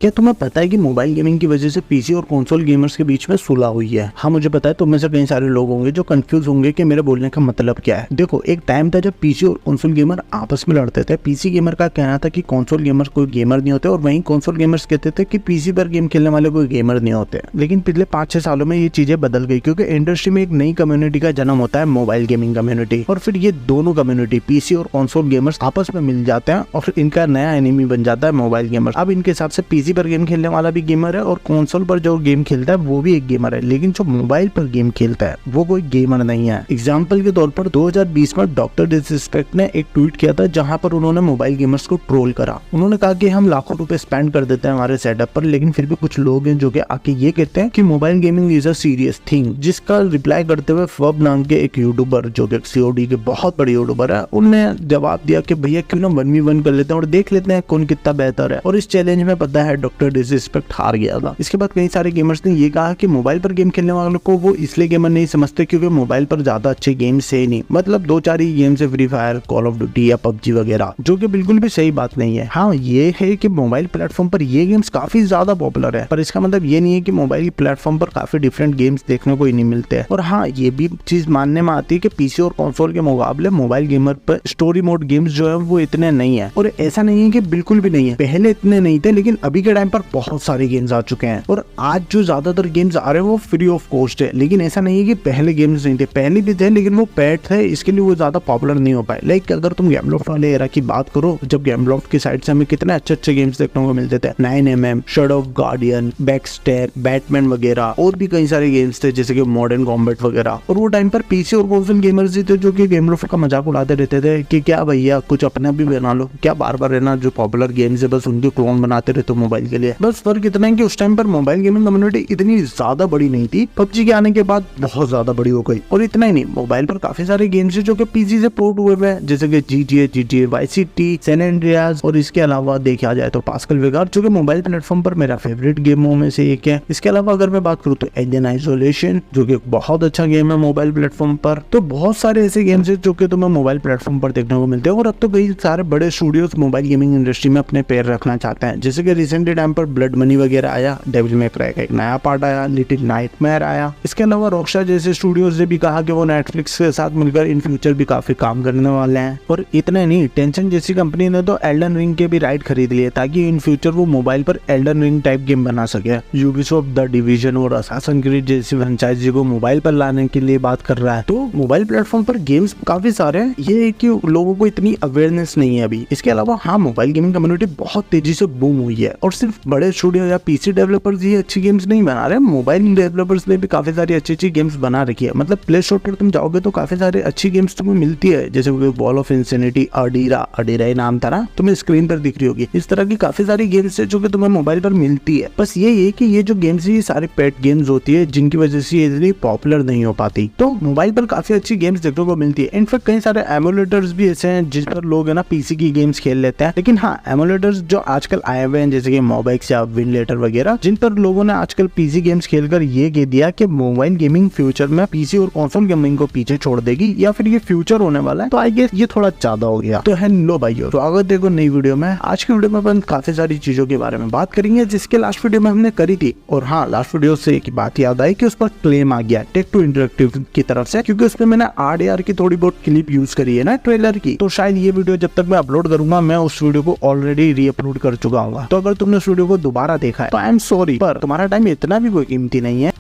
क्या तुम्हें पता है कि मोबाइल गेमिंग की वजह से पीसी और कंसोल गेमर्स के बीच में सुलह हुई है? हाँ, मुझे पता है तुम में से कई सारे लोग होंगे जो कंफ्यूज होंगे कि मेरे बोलने का मतलब क्या है। देखो, एक टाइम था जब पीसी और कंसोल गेमर आपस में लड़ते थे। पीसी गेमर का कहना था कि कंसोल गेमर कोई गेमर नहीं होते और वहीं कंसोल गेमर्स कहते थे कि पीसी पर गेम खेलने वाले कोई गेमर नहीं होते। लेकिन पिछले 5-6 सालों में ये चीजें बदल गई, क्योंकि इंडस्ट्री में एक नई कम्युनिटी का जन्म होता है, मोबाइल गेमिंग कम्युनिटी। और फिर ये दोनों कम्युनिटी पीसी और कंसोल गेमर्स आपस में मिल जाते हैं और फिर इनका नया एनिमी बन जाता है मोबाइल गेमर। अब इनके हिसाब से पीसी पर गेम खेलने वाला भी गेमर है और कंसोल पर जो गेम खेलता है वो भी एक गेमर है, लेकिन जो मोबाइल पर गेम खेलता है वो कोई गेमर नहीं है। एग्जाम्पल के तौर पर 2020 में डॉक्टर डिसरिस्पेक्ट ने एक ट्वीट किया था जहां पर उन्होंने मोबाइल गेमर्स को ट्रोल करा। उन्होंने कहा कि हम लाखों रुपए स्पेंड कर देते हैं हमारे सेटअप पर, लेकिन फिर भी कुछ लोग हैं जो कि आके ये कहते हैं कि mobile gaming is a serious thing. जिसका रिप्लाई करते हुए फब नाम के एक यूट्यूबर जो कि सीओडी के बहुत बड़े यूट्यूबर है, उनने जवाब दिया कि भैया क्यों ना 1v1 कर लेते हैं और देख लेते हैं कौन कितना बेहतर है। और इस चैलेंज में पता है डॉक्टर डिसरिस्पेक्ट हार गया था। इसके बाद कई सारे गेमर्स ने ये कहा कि मोबाइल पर गेम खेलने वालों को वो इसलिए गेमर नहीं समझते क्योंकि मोबाइल पर ज्यादा अच्छे गेम्स है नहीं। मतलब 2-4 ही गेम्स है, free fire, call of duty या पबजी वगैरह, जो कि बिल्कुल भी सही बात नहीं है। हाँ, ये है कि मोबाइल प्लेटफॉर्म पर ये गेम्स काफी ज्यादा पॉपुलर है, पर इसका मतलब ये नहीं है कि मोबाइल प्लेटफॉर्म पर काफी डिफरेंट गेम्स देखने को ही नहीं मिलते हैं। और हाँ, ये भी चीज मानने में आती है कि पीसी और कंसोल के मुकाबले मोबाइल गेमर पर स्टोरी मोड गेम्स जो है वो इतने नहीं है। और ऐसा नहीं है कि बिल्कुल भी नहीं है, पहले इतने नहीं थे, लेकिन अभी के टाइम पर बहुत सारे गेम्स आ चुके हैं। और आज जो ज्यादातर गेम्स आ रहे हैं वो फ्री ऑफ कॉस्ट है, लेकिन ऐसा नहीं है कि पहले गेम्स नहीं थे, पहले भी थे लेकिन वो पेड थे, इसके लिए वो ज्यादा पॉपुलर नहीं हो पाए। लाइक अगर तुम गेमलॉफ्ट वाले एरा की बात करो, जब गेमलॉफ्ट की साइड से हमें कितने अच्छे गेम्स देखने को मिलते थे, 9mm, Shadow of Guardian, Backstair, Batman वगैरह, और भी कई सारे गेम्स थे जैसे कि मॉडर्न कॉम्बैट वगैरह। और वो टाइम पर पीसी और कंसोल गेमर्स ही थे जो कि गेमलॉफ्ट का मजाक उड़ाते रहते थे कि क्या भैया कुछ अपना भी बना लो, क्या बार बार रहना जो पॉपुलर गेम्स है बस उनके क्लोन बनाते रहते हो मोबाइल के लिए। बस फर्क इतना है कि उस टाइम पर मोबाइल गेमिंग कम्युनिटी इतनी ज्यादा बड़ी नहीं थी, पबजी के आने के बाद बहुत ज्यादा बड़ी हो गई। और इतना ही नहीं, मोबाइल पर काफी सारे गेम्स है जो कि पीसी से पोर्ट हुए हुए हैं, जैसे कि GTA vice city, San Andreas, और इसके अलावा देखा जाए तो पास्कल वेगार जो कि मोबाइल प्लेटफॉर्म पर मेरा फेवरेट गेमों में से एक है। इसके अलावा अगर मैं बात करूँ तो एलियन आइसोलेशन जो कि बहुत अच्छा गेम है मोबाइल प्लेटफॉर्म पर। तो बहुत सारे ऐसे गेम्स है जो कि तुम्हें मोबाइल प्लेटफॉर्म पर देखने को मिलते हैं। और अब तो कई सारे बड़े स्टूडियोज मोबाइल गेमिंग इंडस्ट्री में अपने पैर रखना चाहते हैं, जैसे कि रिसेंटली टाइम पर ब्लड मनी वगैरह आया, डेविल मे क्राई का एक नया पार्ट आया, लिटिल नाइटमेयर आया। इसके अलावा रॉकस्टार जैसे स्टूडियोज ने भी कहा कि वो नेटफ्लिक्स के साथ मिलकर इन फ्यूचर भी काफी काम करने वाले हैं। और इतना नहीं, टेंशन जैसी कंपनी ने तो एल्डन रिंग के भी राइट खरीद लिए ताकि इन फ्यूचर वो मोबाइल पर एल्डन रिंग टाइप गेम बना सके। यूबीसॉफ्ट, द डिवीजन और असासिन क्रीड जैसी फ्रेंचाइजी को मोबाइल पर लाने के लिए बात कर रहा है। तो मोबाइल प्लेटफॉर्म पर गेम्स काफी सारे हैं, ये है कि लोगों को इतनी अवेयरनेस नहीं है अभी। इसके अलावा हाँ, मोबाइल गेमिंग कम्युनिटी बहुत तेजी से बूम हुई है और सिर्फ बड़े स्टूडियो या पीसी डेवलपर्स ये अच्छी गेम्स नहीं बना रहे, मोबाइल डेवलपर्स ने भी काफी सारी अच्छी गेम्स बना रखी है। मतलब प्ले स्टोर पर तुम जाओगे तो काफी सारे अच्छी गेम्स तुम्हें मिलती है, जैसे वॉल ऑफ इंफिनिटी, अडीरा ही नाम था ना, तुम्हें स्क्रीन पर दिख रही होगी। इस तरह की काफी सारी गेम्स है जो कि तुम्हें मोबाइल पर मिलती है। बस ये है कि ये जो गेम्स है ये सारे पेट गेम्स होती है जिनकी वजह से ये इतनी पॉपुलर नहीं हो पाती। तो मोबाइल पर काफी अच्छी गेम्स देखने को मिलती है। इनफैक्ट कई सारे एमुलेटर्स भी ऐसे हैं जिस पर लोग है ना पीसी की गेम्स खेल लेते हैं। लेकिन हाँ, एमुलेटर्स जो आजकल आए हुए हैं जैसे कि मोबाइक्स या विनलेटर वगैरह, जिन पर लोगों ने आजकल पीसी गेम्स खेलकर ये कह दिया कि मोबाइल गेमिंग फ्यूचर में पीसी और कंसोल गेमिंग को पीछे छोड़ देगी या फिर ये फ्यूचर होने वाला है। तो आई गेस ये थोड़ा ज्यादा हो गया। तो हेलो भाइयों, स्वागत देखो नई वीडियो में। आज की वीडियो में अपन काफी सारी चीजों के बारे में बात करेंगे जिसके लास्ट वीडियो में हमने करी थी। और हाँ, लास्ट वीडियो से एक बात याद आई कि उस पर क्लेम आ गया टेक2 इंटरेक्टिव की तरफ से, क्योंकि उसमें मैंने आरडीआर की थोड़ी बहुत क्लिप यूज करी है ना ट्रेलर की। तो शायद ये वीडियो जब तक मैं अपलोड करूंगा मैं उस वीडियो को ऑलरेडी री अपलोड कर चुका हूँ। तो अगर तुमने उस वीडियो को दोबारा देखा है तो आई एम सॉरी, पर तुम्हारा टाइम इतना भी कोई कीमती नहीं है।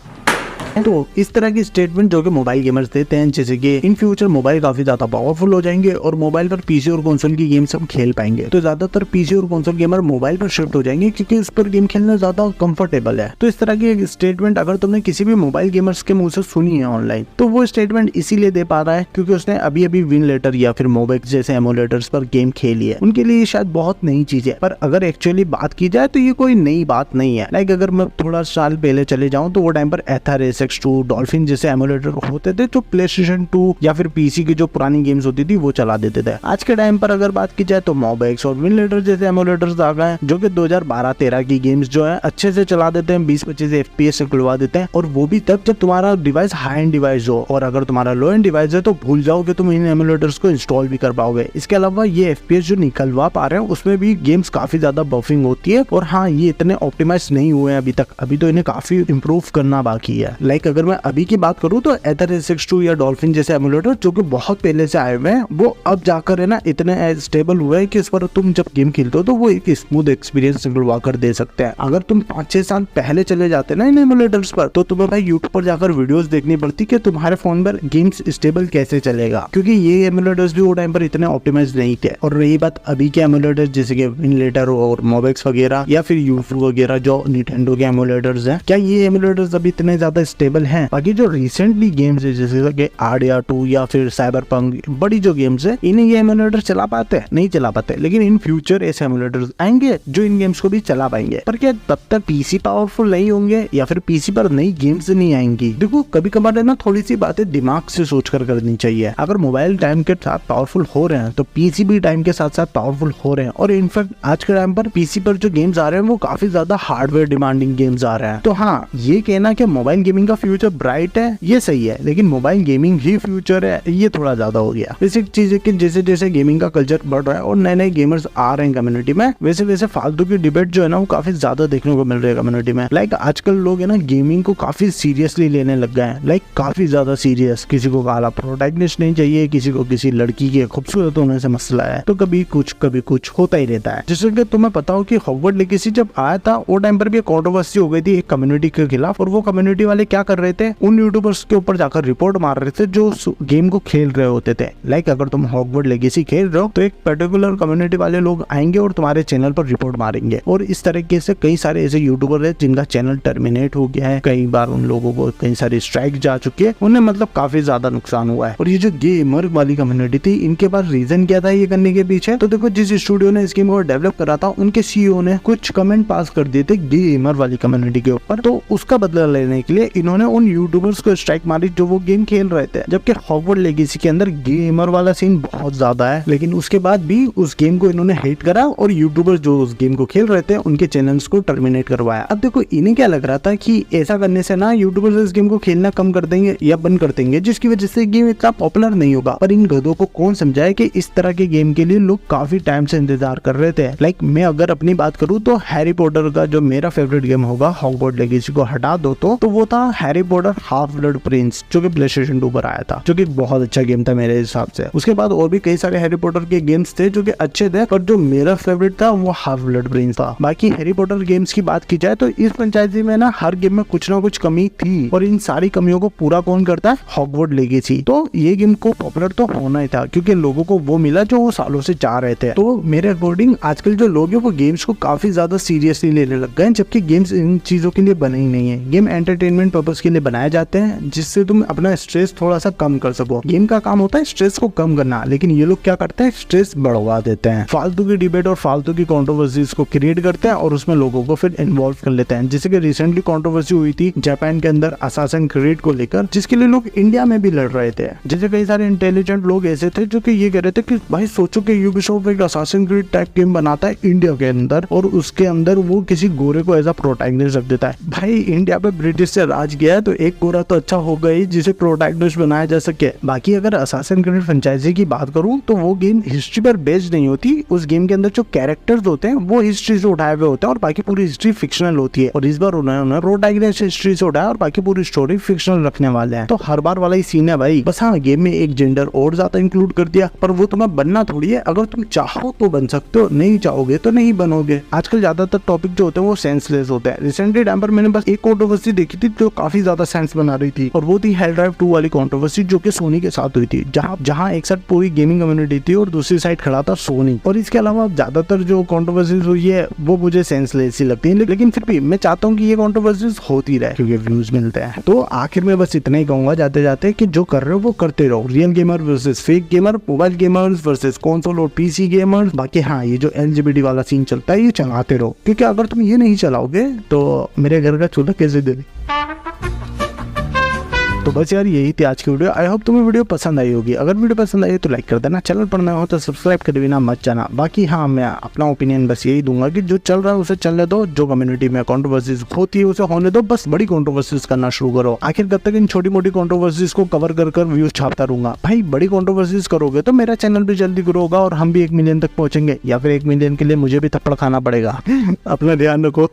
तो इस तरह की स्टेटमेंट जो कि मोबाइल गेमर्स देते हैं, जैसे कि इन फ्यूचर मोबाइल काफी ज्यादा पावरफुल हो जाएंगे और मोबाइल पर पीसी और कंसोल की गेम्स हम खेल पाएंगे, तो ज्यादातर पीसी और कंसोल गेमर मोबाइल पर शिफ्ट हो जाएंगे क्योंकि उस पर गेम खेलना ज्यादा कंफर्टेबल है। तो इस तरह की एक स्टेटमेंट अगर तुमने किसी भी मोबाइल गेमर्स के मुंह से सुनी है ऑनलाइन, तो वो स्टेटमेंट इसीलिए दे पा रहा है क्योंकि उसने अभी अभी विनलेटर या फिर मोबाइल जैसे एमुलेटर्स पर गेम खेली है। उनके लिए शायद बहुत नई चीज है, पर अगर एक्चुअली बात की जाए तो ये कोई नई बात नहीं है। लाइक अगर मैं थोड़ा साल पहले चले जाऊं तो वो टाइम पर एथारेस SX2, डॉल्फिन जैसे एमुलेटर होते थे जो PlayStation 2 या फिर PC की जो पुरानी गेम्स होती थी वो चला देते थे। आज के टाइम पर अगर बात की जाए तो MobX और Winlator जैसे एमुलेटर्स आ गए जो कि 2012-13 की गेम्स जो है अच्छे से चला देते हैं, 20-25 FPS से खुलवा देते हैं, और वो भी तब जब तुम्हारा डिवाइस हाई एंड डिवाइस हो। और अगर तुम्हारा लो एंड डिवाइस है तो भूल जाओ कि तुम इन एमुलेटर्स को इंस्टॉल भी कर पाओगे। इसके अलावा ये FPS जो निकलवा पा रहे हैं उसमें भी गेम्स काफी ज्यादा बफिंग होती है, और हाँ ये इतने ऑप्टिमाइज नहीं हुए हैं अभी तक, अभी तो इन्हें काफी इंप्रूव करना बाकी है। लाइक अगर मैं अभी की बात करूँ तो एथर SX2 या डॉल्फिन जैसे एमुलेटर जो कि बहुत पहले से आए हुए हैं वो अब जाकर है ना इतने स्टेबल हुए हैं कि इस पर तुम जब गेम खेलते हो तो वो एक स्मूथ एक्सपीरियंस निकलवा कर दे सकते हैं। अगर तुम 5-6 साल पहले चले जाते ना इन एमुलेटर्स पर तो तुम्हें भाई यूट्यूब पर जाकर वीडियोस देखनी पड़ती कि तुम्हारे फोन पर गेम्स स्टेबल कैसे चलेगा, क्योंकि ये एमुलेटर्स भी वो टाइम पर इतने ऑप्टिमाइज नहीं थे। और रही बात अभी के एमुलेटर्स जैसे कि Winlator और MobX वगैरह या फिर यूफू वगैरह जो निंटेंडो के एमुलेटर्स हैं, क्या ये एमुलेटर्स अभी इतने ज्यादा स्टेबल हैं? बाकी जो रिसेंटली गेम्स है जैसे कि आर्डिया 2 या फिर साइबरपंक, बड़ी जो गेम्स है इन्हें ये एमुलेटर चला पाते हैं? नहीं चला पाते, लेकिन इन फ्यूचर ऐसे एमुलेटर्स आएंगे जो इन गेम्स को भी चला पाएंगे। पर क्या तब तक PC पावरफुल नहीं होंगे या फिर PC पर नई गेम्स नहीं आएंगी? देखो कभी कभार ना थोड़ी सी बातें दिमाग से सोचकर करनी चाहिए। अगर मोबाइल टाइम के साथ पावरफुल हो रहे हैं तो PC भी टाइम के साथ साथ पावरफुल हो रहे हैं। और इनफैक्ट आज के टाइम पर PC पर जो गेम्स आ रहे हैं वो काफी ज्यादा हार्डवेयर डिमांडिंग गेम्स आ रहे हैं। तो हाँ, ये कहना कि मोबाइल गेमिंग का फ्यूचर ब्राइट है ये सही है, लेकिन मोबाइल गेमिंग ही फ्यूचर है ये थोड़ा ज्यादा हो गया। बेसिक चीज है कि जैसे जैसे गेमिंग का कल्चर बढ़ रहा है और नए नए गेमर्स आ रहे हैं कम्युनिटी में, वैसे वैसे फालतू की डिबेट जो है ना वो काफी ज्यादा देखने को मिल रही है कम्युनिटी में। लाइक आजकल लोग है ना गेमिंग को काफी सीरियसली लेने लग गए हैं, लाइक काफी ज्यादा सीरियस। किसी को काला प्रोटैगनिस्ट नहीं चाहिए, किसी को किसी लड़की के खूबसूरत होने से मसला है, तो कभी कुछ होता ही रहता है। जैसे कि तुम्हें पता हो कि हॉगवर्ट्स लेगेसी जब आया था वो टाइम पर भी एक कंट्रोवर्सी हो गई थी एक कम्युनिटी के खिलाफ, और वो कम्युनिटी वाले क्या कर रहे थे, उन यूट्यूबर्स के ऊपर जाकर रिपोर्ट मार रहे थे जो गेम को खेल रहे होते थे। लाइक अगर तुम हॉगवर्ट्स लेगेसी खेल रहे हो तो एक पर्टिकुलर कम्युनिटी वाले लोग आएंगे और तुम्हारे चैनल पर रिपोर्ट मारेंगे, और इस तरीके से कई सारे ऐसे यूट्यूबर है जिनका चैनल टर्मिनेट हो गया है, कई बार उन लोगों को कई सारी स्ट्राइक जा चुकी है, उन्हें मतलब काफी ज्यादा नुकसान हुआ है। और ये जो गेमर वाली कम्युनिटी थी इनके पास रीजन क्या था ये करने के पीछे, तो देखो जिस स्टूडियो ने इस गेम को डेवलप करा था उनके CEO ने कुछ कमेंट पास कर दिए थे गेमर वाली कम्युनिटी के ऊपर, तो उसका बदला लेने के लिए इन्होंने उन यूट्यूबर्स को स्ट्राइक मारी जो वो गेम खेल रहे थे। जबकि हॉगवर्ट्स लेगेसी के अंदर गेमर वाला सीन बहुत ज्यादा है, लेकिन उसके बाद भी उस गेम को इन्होंने हेट करा और यूट्यूबर्स जो उस गेम को खेल रहे थे उनके चैनल्स को टर्मिनेट करवाया। अब देखो इन्हें क्या लग रहा था कि ऐसा करने से ना यूट्यूबर्स इस गेम को खेलना कम कर देंगे या बंद कर देंगे, जिसकी वजह से गेम इतना पॉपुलर नहीं होगा। पर इन गधों को कौन समझाए कि इस तरह के गेम के लिए लोग काफी टाइम से इंतजार कर रहे थे। लाइक मैं अगर अपनी बात करूँ तो हैरी पॉटर का जो मेरा फेवरेट गेम होगा हॉगवर्ट्स लेगेसी को हटा दो तो वो था Harry Potter half blood Prince जो कि PlayStation 2 पर आया था, जो कि बहुत अच्छा गेम था मेरे हिसाब से। उसके बाद और भी कई सारे हैरी पॉटर के गेम्स थे जो कि अच्छे थे, पर जो मेरा फेवरेट था वो हाफ ब्लड प्रिंस था। बाकी हैरी पॉटर गेम्स की बात की जाए तो इस फ्रेंचाइजी में ना हर गेम में कुछ ना कुछ कमी थी, और इन सारी कमियों को पूरा कौन करता है, हॉगवर्ट्स लेगेसी। तो ये गेम को पॉपुलर तो होना ही था क्योंकि लोगों को वो मिला जो वो सालों से चाह रहे थे। तो मेरे अकॉर्डिंग आजकल जो लोग हैं वो गेम्स को काफी ज्यादा सीरियसली लेने लग गए, जबकि गेम्स इन चीजों के लिए बने ही नहीं है। गेम एंटरटेनमेंट पर्पस के लिए बनाए जाते हैं जिससे तुम अपना स्ट्रेस थोड़ा सा कम कर सको। गेम का काम होता है स्ट्रेस को कम करना, लेकिन ये लोग क्या करते हैं, स्ट्रेस बढ़वा देते हैं, फालतू की डिबेट और फालतू की कंट्रोवर्सीज को क्रिएट करते हैं और उसमें लोगों को फिर इन्वॉल्व कर लेते हैं। जैसे कि रिसेंटली कंट्रोवर्सी हुई थी जापान के अंदर असासिन क्रीड को लेकर, जिसके लिए लोग इंडिया में भी लड़ रहे थे। जैसे कई सारे इंटेलिजेंट लोग ऐसे थे जो कि ये कह रहे थे कि भाई सोचो कि यूबीसॉफ्ट एक असासिन क्रीड टाइप गेम बनाता है इंडिया के अंदर, और उसके अंदर वो किसी गोरे को एज अ प्रोटैगनिस्ट रख देता है। भाई इंडिया पे ब्रिटिश से राज गया है तो एक गोरा तो अच्छा होगा ही जिसे प्रोटैगनिस्ट बनाया जा सके। बाकी अगर असासिन क्रीड फ्रेंचाइजी की बात करूं तो वो गेम हिस्ट्री पर बेस्ड नहीं होती, उस गेम के अंदर जो कैरेक्टर्स होते हैं वो हिस्ट्री से उठाए हुए होते हैं और बाकी पूरी हिस्ट्री फिक्शनल होती है। और इस बार उन्होंने प्रोटैगनिस्ट हिस्ट्री से उठाया और बाकी पूरी स्टोरी फिक्शनल रखने वाले हैं। तो हर बार वाला ही सीन है भाई, बस हाँ गेम में एक जेंडर और ज्यादा इंक्लूड कर दिया, पर वो तुम्हें बनना थोड़ी है। अगर तुम चाहो तो बन सकते हो, नहीं चाहोगे तो नहीं बनोगे। आजकल ज्यादातर टॉपिक जो होते हैं वो सेंसलेस होते हैं। रिसेंटली टाइम पर मैंने बस एक कंट्रोवर्सी देखी थी जो काफी ज्यादा सेंस बना रही थी, और वो थी हेल ड्राइव 2 वाली कंट्रोवर्सी जो कि सोनी के साथ हुई थी, जहां एक साइड पूरी गेमिंग कम्युनिटी थी और दूसरी साइड खड़ा था सोनी। और इसके अलावा ज्यादातर जो कंट्रोवर्सीज हुई है वो मुझे सेंसलेस ही लगती है, लेकिन फिर भी मैं चाहता हूँ कि ये कंट्रोवर्सीज होती रहे क्योंकि व्यूज मिलते हैं। तो आखिर में बस इतना ही कहूंगा जाते जाते कि जो कर रहे हो वो करते रहो। Real gamer versus fake gamer, mobile gamers versus console और PC गेमर्स। बाकी हाँ ये जो LGBT वाला सीन चलता है ये चलाते रहो, क्योंकि अगर तुम ये नहीं चलाओगे तो मेरे घर का चूल्हा कैसे दे तो बस यार यही थी आज की वीडियो। आई होप तुम्हें वीडियो पसंद आई होगी। अगर वीडियो पसंद आई तो लाइक कर देना, चैनल पर नया हो तो सब्सक्राइब कर देना मत जाना। बाकी हाँ, मैं अपना ओपिनियन बस यही दूंगा कि जो चल रहा है उसे चलने दो, जो कम्युनिटी में कंट्रोवर्सीज होती है उसे होने दो, बस बड़ी कंट्रोवर्सीज करना शुरू करो। आखिर कब तक इन छोटी मोटी कंट्रोवर्सीज को कवर कर व्यूज छापता रहूंगा भाई। बड़ी कंट्रोवर्सीज करोगे तो मेरा चैनल भी जल्दी ग्रो होगा और हम भी 1 मिलियन तक पहुंचेंगे, या फिर 1 मिलियन के लिए मुझे भी थप्पड़ खाना पड़ेगा। अपना ध्यान रखो।